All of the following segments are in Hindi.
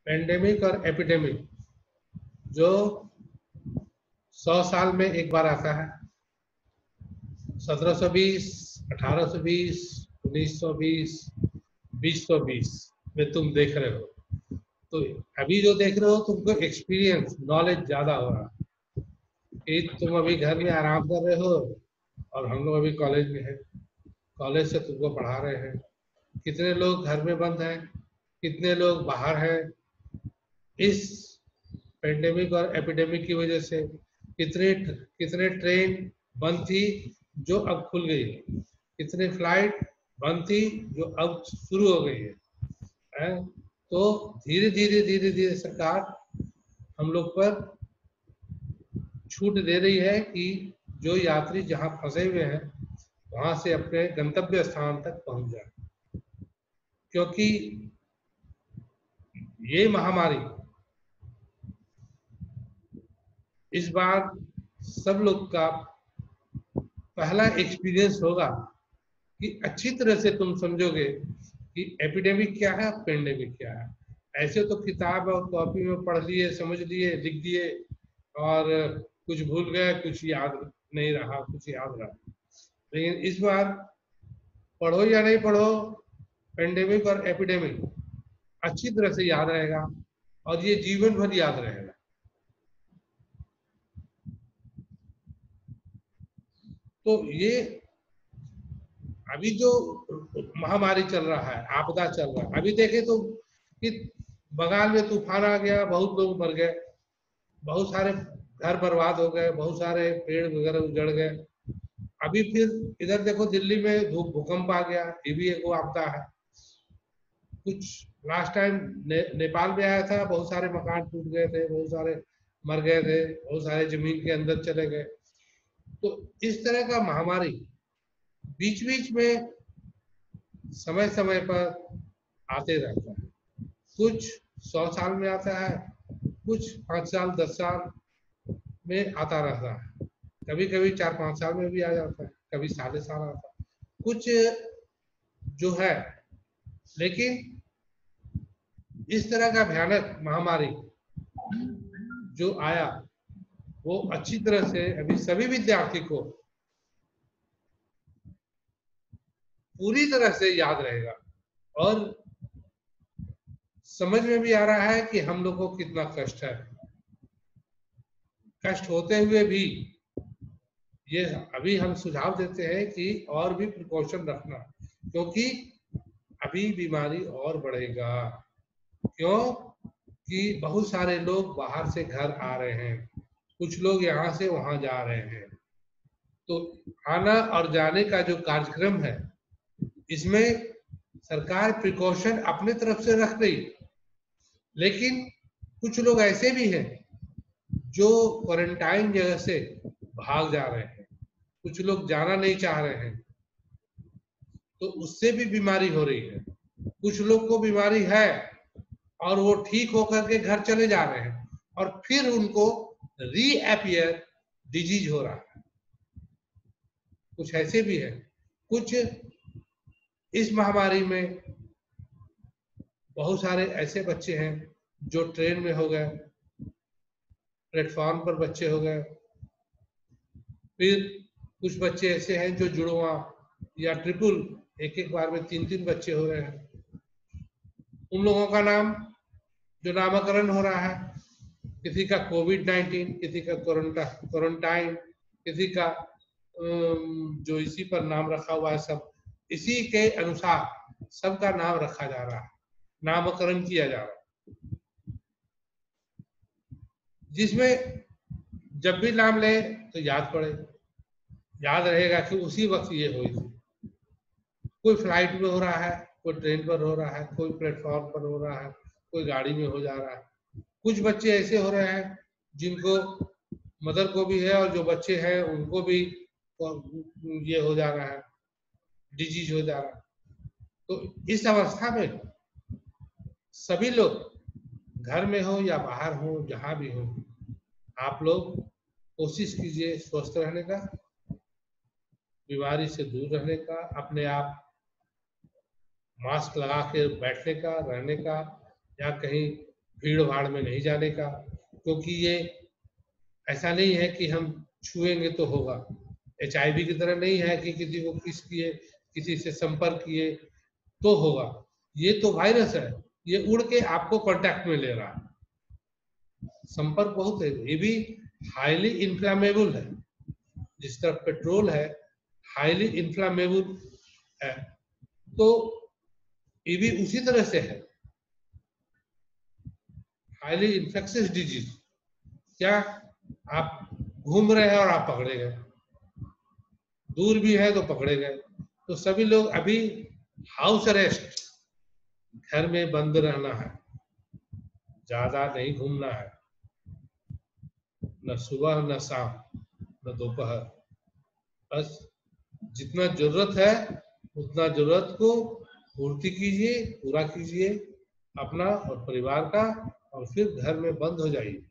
पेंडेमिक और एपिडेमिक जो 100 साल में एक बार आता है, 1720, 1820, 1920, 2020 में तुम देख रहे हो। तो अभी जो देख रहे हो तुमको एक्सपीरियंस, नॉलेज ज्यादा हो रहा है कि तुम अभी घर में आराम कर रहे हो और हम लोग अभी कॉलेज में हैं, कॉलेज से तुमको पढ़ा रहे हैं। कितने लोग घर में बंद हैं, कितने लोग बाहर हैं। इस पेंडेमिक और एपिडेमिक की वजह से कितने कितने ट्रेन बंद थी जो अब खुल गई है, कितने फ्लाइट बंद थी जो अब शुरू हो गई है। तो धीरे धीरे धीरे धीरे सरकार हम लोग पर छूट दे रही है कि जो यात्री जहां फंसे हुए हैं वहां से अपने गंतव्य स्थान तक पहुंच जाए, क्योंकि ये महामारी इस बार सब लोग का पहला एक्सपीरियंस होगा कि अच्छी तरह से तुम समझोगे कि एपिडेमिक क्या है, पेंडेमिक क्या है। ऐसे तो किताब और कॉपी में पढ़ लिए, समझ लिए, लिख दिए और कुछ भूल गए, कुछ याद नहीं रहा, कुछ याद रहा। लेकिन इस बार पढ़ो या नहीं पढ़ो, पेंडेमिक और एपिडेमिक अच्छी तरह से याद रहेगा और ये जीवन भर याद रहेगा। तो ये अभी जो महामारी चल रहा है, आपदा चल रहा है, अभी देखे तो कि बंगाल में तूफान आ गया, बहुत लोग मर गए, बहुत सारे घर बर्बाद हो गए, बहुत सारे पेड़ वगैरह उजड़ गए। अभी फिर इधर देखो दिल्ली में भूकंप आ गया, ये भी एक आपदा है। कुछ लास्ट टाइम नेपाल में आया था, बहुत सारे मकान टूट गए थे, बहुत सारे मर गए थे, बहुत सारे जमीन के अंदर चले गए। तो इस तरह का महामारी बीच बीच में समय समय पर आते रहता है। कुछ 100 साल में आता है, कुछ 5 साल 10 साल में आता रहता है, कभी कभी 4-5 साल में भी आ जाता है, कभी साले साल आता है कुछ जो है। लेकिन इस तरह का भयानक महामारी जो आया वो अच्छी तरह से अभी सभी विद्यार्थी को पूरी तरह से याद रहेगा और समझ में भी आ रहा है कि हम लोग को कितना कष्ट है। कष्ट होते हुए भी ये अभी हम सुझाव देते हैं कि और भी प्रिकॉशन रखना, क्योंकि अभी बीमारी और बढ़ेगा। क्यों कि बहुत सारे लोग बाहर से घर आ रहे हैं, कुछ लोग यहाँ से वहां जा रहे हैं। तो आना और जाने का जो कार्यक्रम है इसमें सरकार प्रिकॉशन अपने तरफ से रख रही, लेकिन कुछ लोग ऐसे भी हैं जो क्वारंटाइन जगह से भाग जा रहे हैं, कुछ लोग जाना नहीं चाह रहे हैं, तो उससे भी बीमारी हो रही है। कुछ लोग को बीमारी है और वो ठीक होकर के घर चले जा रहे हैं और फिर उनको रीअपियर डिजीज हो रहा है। कुछ ऐसे भी है। कुछ इस महामारी में बहुत सारे ऐसे बच्चे हैं जो ट्रेन में हो गए, प्लेटफॉर्म पर बच्चे हो गए, फिर कुछ बच्चे ऐसे हैं जो जुड़वा या ट्रिपल एक एक बार में 3-3 बच्चे हो रहे हैं। उन लोगों का नाम जो नामकरण हो रहा है, किसी का कोविड-19, किसी का क्वारंटाइन, किसी का जो इसी पर नाम रखा हुआ है, सब इसी के अनुसार सबका नाम रखा जा रहा है, नामकरण किया जा रहा है, जिसमें जब भी नाम ले तो याद पड़े, याद रहेगा कि उसी वक्त ये हुई थी। कोई फ्लाइट में हो रहा है, कोई ट्रेन पर हो रहा है, कोई प्लेटफॉर्म पर हो रहा है, कोई गाड़ी में हो जा रहा है। कुछ बच्चे ऐसे हो रहे हैं जिनको मदर को भी है और जो बच्चे हैं उनको भी ये हो जा रहा है, डिजीज हो जा रहा है। तो इस अवस्था में सभी लोग घर में हो या बाहर हो, जहां भी हो, आप लोग कोशिश कीजिए स्वस्थ रहने का, बीमारी से दूर रहने का, अपने आप मास्क लगा के बैठने का, रहने का, या कहीं भीड़ भाड़ में नहीं जाने का, क्योंकि ये ऐसा नहीं है कि हम छुएंगे तो होगा। HIV की तरह नहीं है कि किसी को किस किए, किसी से संपर्क किए तो होगा। ये तो वायरस है, ये उड़ के आपको कांटेक्ट में ले रहा है। संपर्क बहुत है, ये भी हाईली इन्फ्लामेबल है। जिस तरह पेट्रोल है हाईली इन्फ्लामेबल है, तो ये भी उसी तरह से है, हाईली इन्फेक्शियस डिजीज। क्या आप घूम रहे हैं और आप पकड़े गए, दूर भी है तो पकड़े गए। तो सभी लोग अभी हाउस अरेस्ट, घर में बंद रहना है, ज्यादा नहीं घूमना है, न सुबह न शाम न दोपहर, बस जितना जरूरत है उतना जरूरत को पूर्ति कीजिए, पूरा कीजिए अपना और परिवार का, और फिर घर में बंद हो जाइए।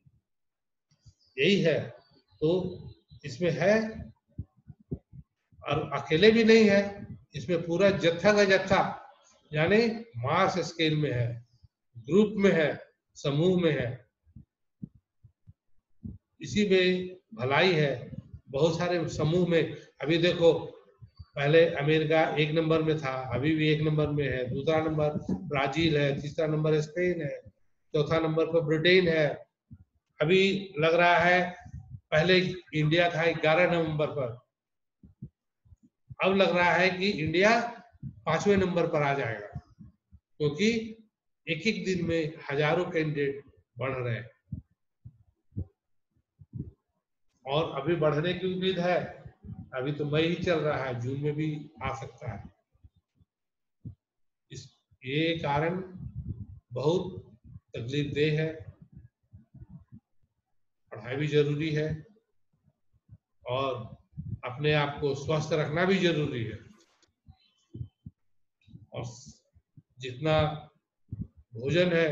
यही है। तो इसमें है, और अकेले भी नहीं है, इसमें पूरा जत्था का जत्था, यानी मास स्केल में है, ग्रुप में है, समूह में है। इसी में भलाई है। बहुत सारे समूह में, अभी देखो पहले अमेरिका 1 नंबर में था, अभी भी 1 नंबर में है, दूसरा नंबर ब्राजील है, तीसरा नंबर स्पेन है, चौथा नंबर पर ब्रिटेन है। अभी लग रहा है, पहले इंडिया था 11 नवंबर पर, अब लग रहा है कि इंडिया 5वें नंबर पर आ जाएगा, क्योंकि एक एक दिन में हजारों कैंडिडेट बढ़ रहे हैं और अभी बढ़ने की उम्मीद है। अभी तो मई ही चल रहा है, जून में भी आ सकता है। ये कारण बहुत तकलीफदेह है। पढ़ाई भी जरूरी है और अपने आप को स्वस्थ रखना भी जरूरी है, और जितना भोजन है,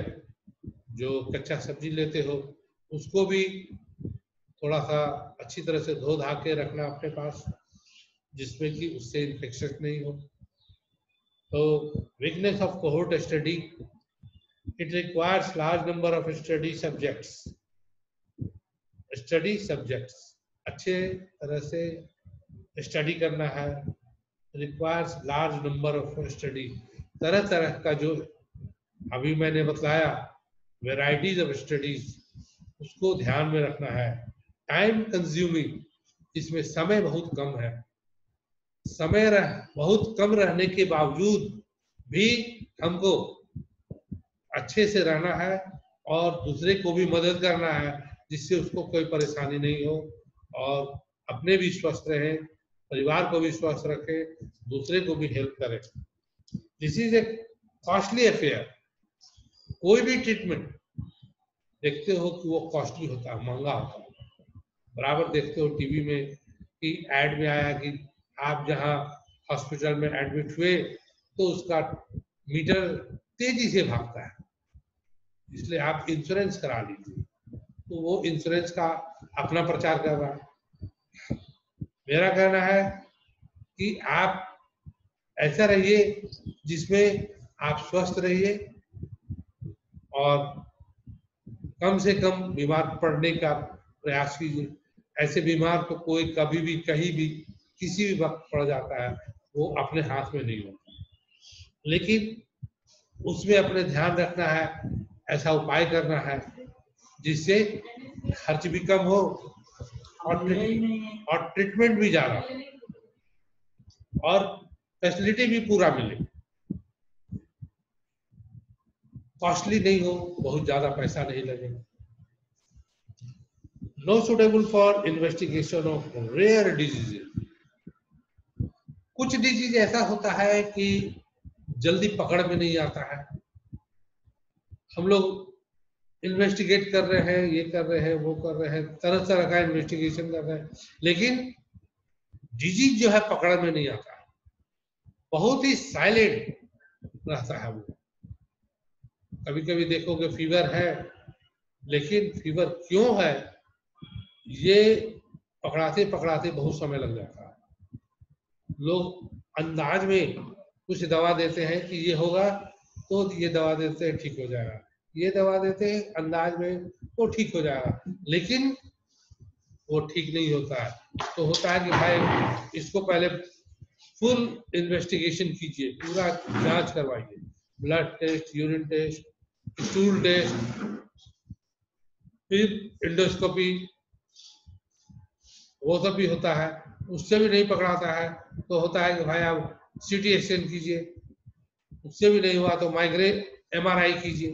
जो कच्चा सब्जी लेते हो, उसको भी थोड़ा सा अच्छी तरह से धो धा के रखना अपने पास, जिसमें कि उससे इन्फेक्शन नहीं हो। तो weakness of cohort study, it requires large number of study subjects, अच्छे तरह से स्टडी करना है, requires large number of study, तरह तरह का जो अभी मैंने बताया वेराइटीज ऑफ स्टडीज, उसको ध्यान में रखना है। टाइम कंज्यूमिंग, इसमें समय बहुत कम है, समय बहुत कम रहने के बावजूद भी हमको अच्छे से रहना है और दूसरे को भी मदद करना है, जिससे उसको कोई परेशानी नहीं हो, और अपने भी स्वस्थ रहे, परिवार को भी स्वस्थ रखे, दूसरे को भी हेल्प करें। This is a costly affair. कोई भी ट्रीटमेंट देखते हो कि वो कॉस्टली होता है, महंगा होता है। बराबर देखते हो टीवी में कि एड में आया कि आप जहां हॉस्पिटल में एडमिट हुए तो उसका मीटर तेजी से भागता है, इसलिए आप इंश्योरेंस करा लीजिए। तो वो इंश्योरेंस का अपना प्रचार कर रहा है। मेरा कहना है कि आप ऐसा रहिए जिसमें आप स्वस्थ रहिए और कम से कम बीमार पड़ने का प्रयास कीजिए। ऐसे बीमार तो कोई कभी भी कहीं भी किसी भी वक्त पड़ जाता है, वो अपने हाथ में नहीं होता, लेकिन उसमें अपने ध्यान रखना है, ऐसा उपाय करना है जिससे खर्च भी कम हो और ट्रीटमेंट भी ज्यादा और फैसिलिटी भी पूरा मिले, कॉस्टली नहीं हो, बहुत ज्यादा पैसा नहीं लगेगा। No suitable for investigation of rare disease. कुछ डिजीज ऐसा होता है कि जल्दी पकड़ में नहीं आता है, हम लोग इन्वेस्टिगेट कर रहे हैं, ये कर रहे हैं, वो कर रहे हैं, तरह तरह का इन्वेस्टिगेशन कर रहे हैं, लेकिन डिजीज जो है पकड़ में नहीं आता है, बहुत ही साइलेंट रहता है वो। कभी कभी देखोगे फीवर है, लेकिन फीवर क्यों है ये पकड़ाते पकड़ाते बहुत समय लग जाता है। लोग अंदाज में कुछ दवा देते हैं कि ये होगा, तो ये दवा देते हैं ठीक हो जाएगा, ये दवा देते हैं अंदाज में वो ठीक हो जाएगा, लेकिन वो ठीक नहीं होता है। तो होता है कि भाई इसको पहले फुल इन्वेस्टिगेशन कीजिए, पूरा जांच करवाइए, blood test, urine test, stool test, फिर इंडोस्कोपी, वो सब भी होता है। उससे भी नहीं पकड़ाता है तो होता है कि भाई आप सीटी स्कैन कीजिए, उससे भी नहीं हुआ तो माइग्रेन एमआरआई कीजिए।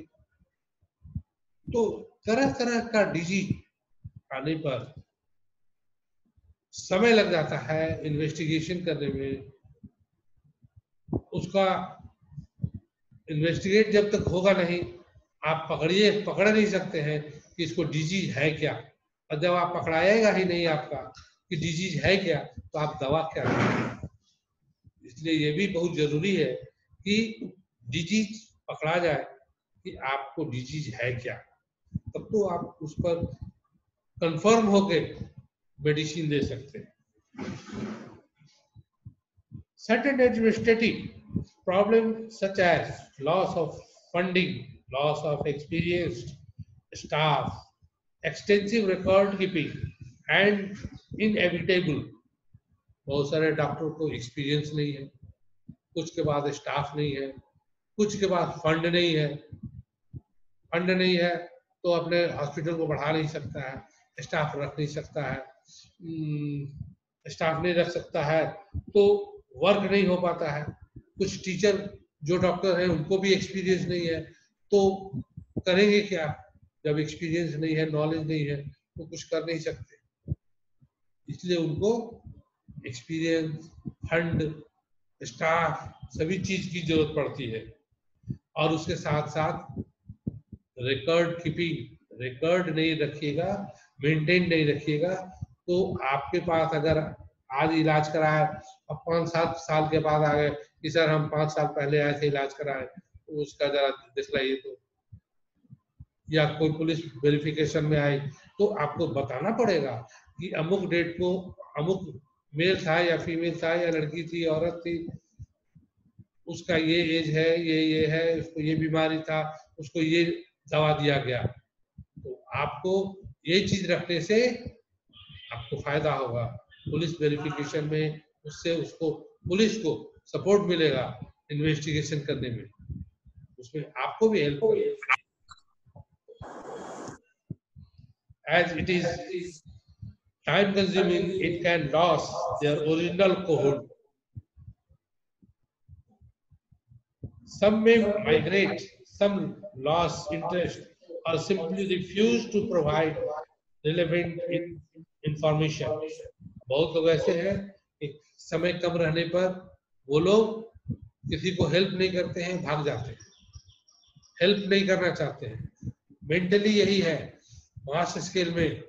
तो तरह तरह का डिजीज आने पर समय लग जाता है इन्वेस्टिगेशन करने में। उसका इन्वेस्टिगेट जब तक होगा नहीं, आप पकड़ नहीं सकते हैं कि इसको डिजीज है क्या। और जब आप पकड़ाएगा ही नहीं आपका कि डिजीज है क्या, तो आप दवा क्या देंगे। इसलिए ये भी बहुत जरूरी है कि डिजीज पकड़ा जाए कि आपको डिजीज है क्या, तब तो आप उस पर कंफर्म होके मेडिसिन दे सकते हैं। Certain administrative problems such as loss of funding, loss of experienced staff, extensive record keeping, and inevitable, बहुत सारे डॉक्टर को एक्सपीरियंस नहीं है, कुछ के बाद स्टाफ नहीं है, कुछ के बाद फंड नहीं है। फंड नहीं है तो अपने हॉस्पिटल को बढ़ा नहीं सकता है, स्टाफ रख नहीं सकता है, स्टाफ नहीं रख सकता है तो वर्क नहीं हो पाता है। कुछ टीचर जो डॉक्टर हैं उनको भी एक्सपीरियंस नहीं है, तो करेंगे क्या। जब एक्सपीरियंस नहीं है, नॉलेज नहीं है, तो कुछ कर नहीं सकते। इसलिए उनको एक्सपीरियंस, फंड, स्टाफ, सभी चीज की जरूरत पड़ती है। और उसके साथ साथ रिकॉर्ड कीपिंग, रिकॉर्ड नहीं रखिएगा, मेंटेन नहीं रखिएगा, तो आपके पास अगर आज इलाज कराया अब 5-7 साल के बाद आ गए कि सर हम 5 साल पहले आए थे इलाज कराए, तो उसका जरा दिखलाइए तो, या कोई पुलिस वेरिफिकेशन में आई तो आपको बताना पड़ेगा कि अमुक डेट को अमुक मेल था या फीमेल था या लड़की थी औरत थी, उसका ये एज है, ये है, उसको ये बीमारी था, उसको ये दवा दिया गया। तो आपको ये चीज रखने से आपको फायदा होगा पुलिस वेरिफिकेशन में, उससे उसको पुलिस को सपोर्ट मिलेगा इन्वेस्टिगेशन करने में, उसमें आपको भी हेल्प करेगा। As it is time consuming, it can lose their original cohort. Some may migrate, some lose interest, or simply refuse to provide relevant information. बहुत लोग ऐसे हैं कि समय कम रहने पर वो लोग किसी को हेल्प नहीं करते हैं, भाग जाते हैं, हेल्प नहीं करना चाहते हैं। मेंटली यही है, मास स्केल में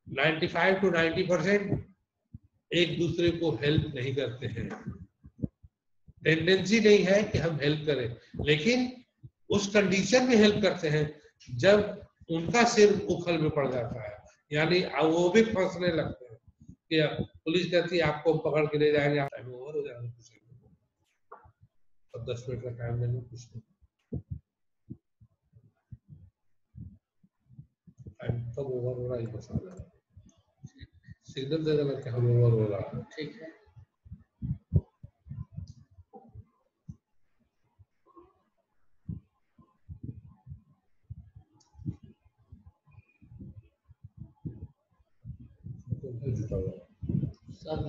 95 to 90% एक दूसरे को हेल्प नहीं करते हैं। टेंडेंसी नहीं है कि हम हेल्प करें, लेकिन उस कंडीशन में हेल्प करते हैं जब उनका सिर उखल में पड़ जाता है, यानी वो भी फंसने लगते हैं कि पुलिस कहती है आपको पकड़ के ले जाएंगे, टाइम ओवर हो जाएगा, कुछ अब 10 मिनट का टाइम लेंगे, कुछ नहीं, टाइम कब ओवर हो रहा है बता देना, सिग्नल दे देना कि हम ओवर हो रहा है। ठीक है, जुटा हुआ सब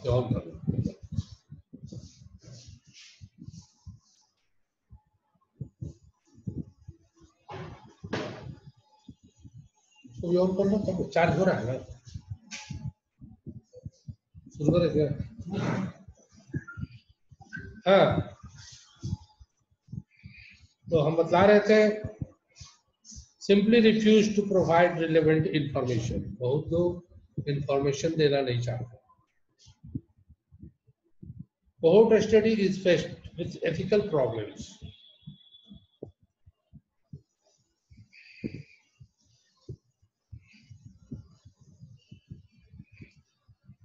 जॉब कर इसको भी ऑन कर लो, तब चार्ज हो रहा है ना, शुरू करें क्या? हाँ, तो हम बता रहे थे simply refuse to provide relevant information, बहुत लोग इंफॉर्मेशन देना नहीं चाहते। Cohort study is faced with ethical problems.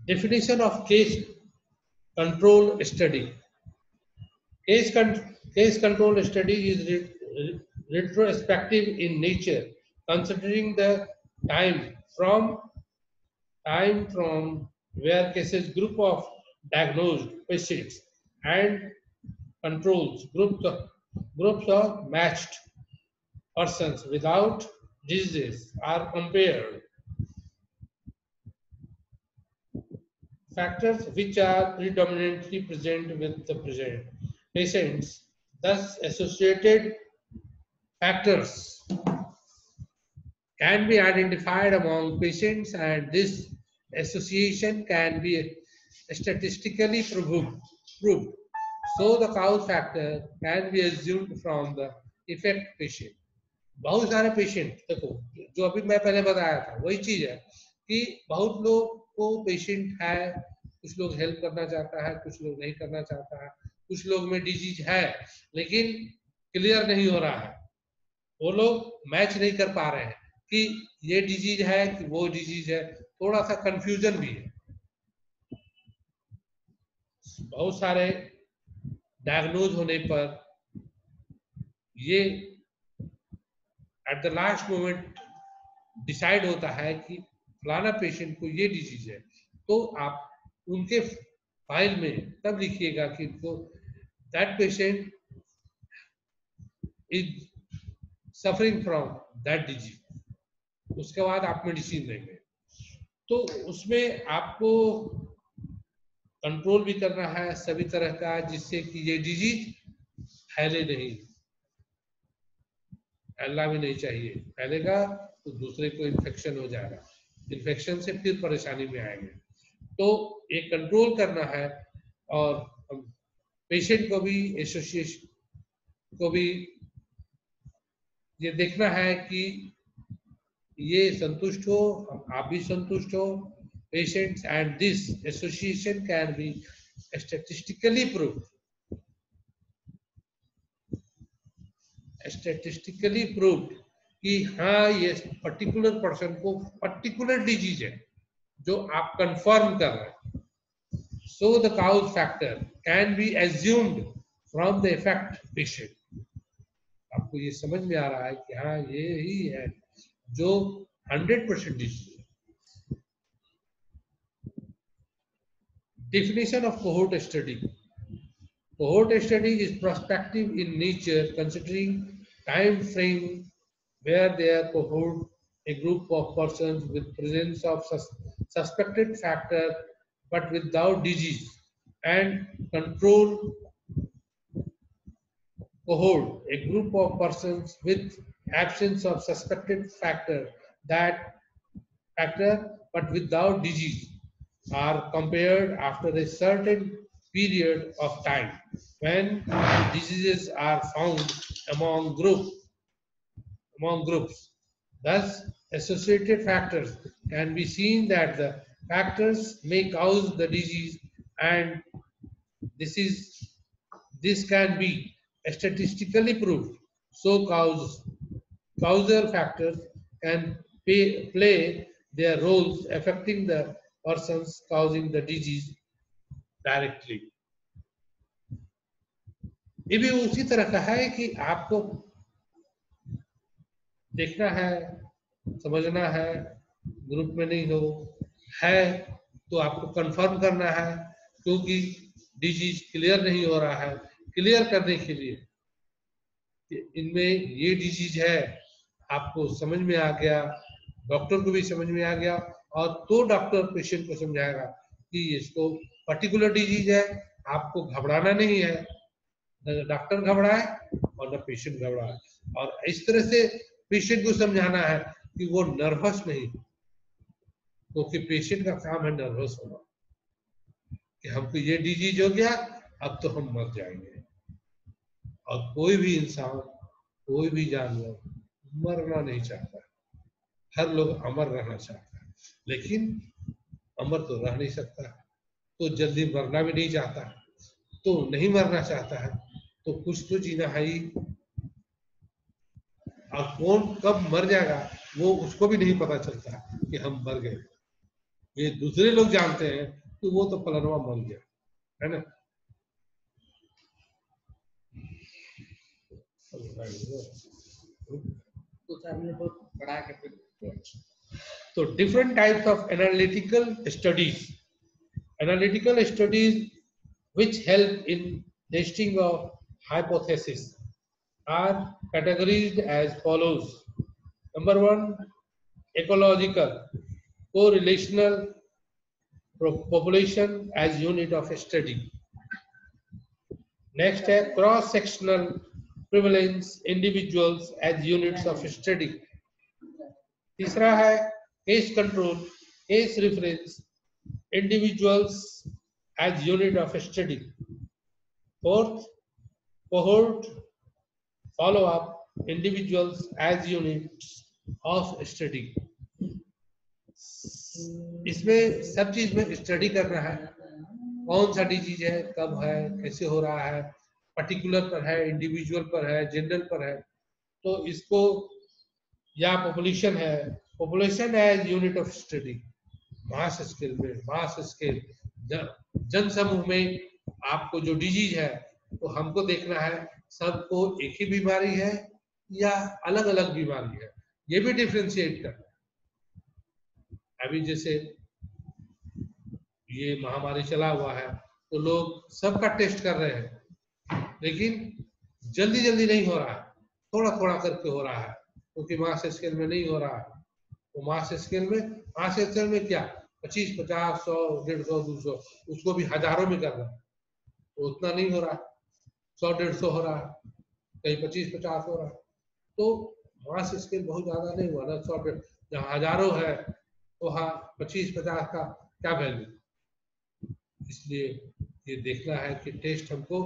Definition of case control study. Case control study is retrospective in nature, considering the time from where cases group of diagnosed patients and controls groups of matched persons without diseases are compared. Factors which are predominantly present with the present patients, thus associated factors can be identified among patients, and this association can be statistically proved. So the cause factor can be assumed from the effect patient. बहुत सारे पेशेंट देखो, जो अभी मैं पहले बताया था वही चीज है कि बहुत लोग को पेशेंट है, कुछ लोग हेल्प करना चाहता है, कुछ लोग नहीं करना चाहता है, कुछ लोग में डिजीज है लेकिन क्लियर नहीं हो रहा है, वो लोग मैच नहीं कर पा रहे हैं कि ये डिजीज है कि वो डिजीज है, थोड़ा सा कंफ्यूजन भी है। बहुत सारे डायग्नोज होने पर ये at the last moment decide होता है कि फलाना पेशेंट को ये डिजीज है, तो आप उनके फाइल में तब लिखिएगा कि that patient is suffering from that disease, उसके बाद आप मेडिसिन देंगे। तो उसमें आपको कंट्रोल भी करना है सभी तरह का, जिससे कि ये डिजीज फैले नहीं, फैलना भी नहीं चाहिए, फैलेगा तो दूसरे को इन्फेक्शन हो जाएगा, इन्फेक्शन से फिर परेशानी में आएंगे। तो एक कंट्रोल करना है और पेशेंट को भी एसोसिएशन को भी ये देखना है कि ये संतुष्ट हो, आप भी संतुष्ट हो patients, and this association can be statistically proved. Statistically proved कि हाँ ये पर्टिकुलर पर्सन को पर्टिकुलर डिजीज है जो आप कंफर्म कर रहे हैं। So the cause factor can be assumed from the effect patient. आपको ये समझ में आ रहा है कि हाँ ये ही है जो 100% डिजीज है। Definition of cohort study. Cohort study is prospective in nature, considering time frame where there cohort a group of persons with presence of suspected factor but without disease, and control cohort a group of persons with absence of suspected factor but without disease are compared after a certain period of time when diseases are found among groups. Thus, associated factors can be seen that the factors may cause the disease, and this can be statistically proved. So, causal factors can play their roles affecting the persons causing the disease directly. ये भी उसी तरह का है कि आपको देखना है, समझना है, ग्रुप में नहीं हो है तो आपको कंफर्म करना है, क्योंकि डिजीज क्लियर नहीं हो रहा है। क्लियर करने के लिए इनमें ये डिजीज है, आपको समझ में आ गया, डॉक्टर को भी समझ में आ गया, और तो डॉक्टर पेशेंट को समझाएगा कि इसको पर्टिकुलर डिजीज है, आपको घबराना नहीं है, न डॉक्टर घबराए और न पेशेंट घबराए। और इस तरह से पेशेंट को समझाना है कि वो नर्वस नहीं, क्योंकि पेशेंट का काम है नर्वस होना कि हमको ये डिजीज हो गया, अब तो हम मर जाएंगे। और कोई भी इंसान, कोई भी जानवर मरना नहीं चाहता, हर लोग अमर रहना चाहता है, लेकिन अमर तो रह नहीं सकता, तो जल्दी मरना भी नहीं चाहता, तो नहीं मरना चाहता है, तो कुछ तो जीना है ही। और कौन कब मर जाएगा वो उसको भी नहीं पता चलता कि हम मर गए, ये दूसरे लोग जानते हैं कि वो तो फलाना मर गया, है ना। तो different types of analytical studies which help in testing of hypothesis are categorized as follows. Number one, ecological, correlational population as unit of study. Next है cross sectional prevalence individuals as units of study. तीसरा है case control, case reference individuals as unit of study. Fourth, cohort follow up individuals as units of study. इसमें सब चीज में स्टडी करना है, कौन सा डिजीज है, कब है, कैसे हो रहा है, पर्टिकुलर पर है, इंडिविजुअल पर है, जनरल पर है, तो इसको, या पॉपुलेशन है, population as unit of study, mass scale में, मास स्केल जन समूह में आपको जो डिजीज है तो हमको देखना है सबको एक ही बीमारी है या अलग अलग बीमारी है, ये भी डिफ्रेंशिएट करना है। अभी जैसे ये महामारी चला हुआ है तो लोग सबका टेस्ट कर रहे हैं, लेकिन जल्दी जल्दी नहीं हो रहा है, थोड़ा थोड़ा करके हो रहा है, क्योंकि मास स्केल में नहीं हो रहा है। तो मास स्केल में क्या 25, 50, 100, 150, 200, उसको भी हजारों में कर रहा है, तो उतना नहीं हो रहा, 100, 150 हो रहा है, कहीं 25, 50 हो रहा है, तो मास स्केल बहुत ज्यादा नहीं हुआ ना, 100, जहाँ हजारों है तो हाँ 25, 50 का क्या वैल्यू। इसलिए ये देखना है कि टेस्ट हमको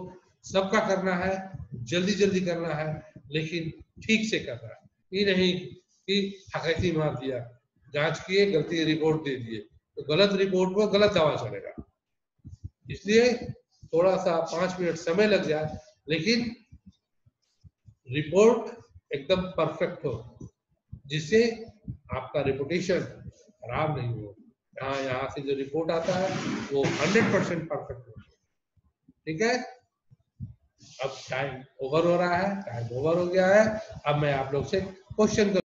सबका करना है, जल्दी जल्दी करना है, लेकिन ठीक से करना है, ये नहीं कि हकैती मार दिया, जांच किए गलती रिपोर्ट दे दिए, तो गलत रिपोर्ट में गलत दवा चलेगा। इसलिए थोड़ा सा 5 मिनट समय लग जाए, लेकिन रिपोर्ट एकदम परफेक्ट हो, जिससे आपका रेपुटेशन खराब नहीं हो, यहाँ से जो रिपोर्ट आता है वो 100% परफेक्ट हो। ठीक है, अब टाइम ओवर हो रहा है, टाइम ओवर हो गया है, अब मैं आप लोग से क्वेश्चन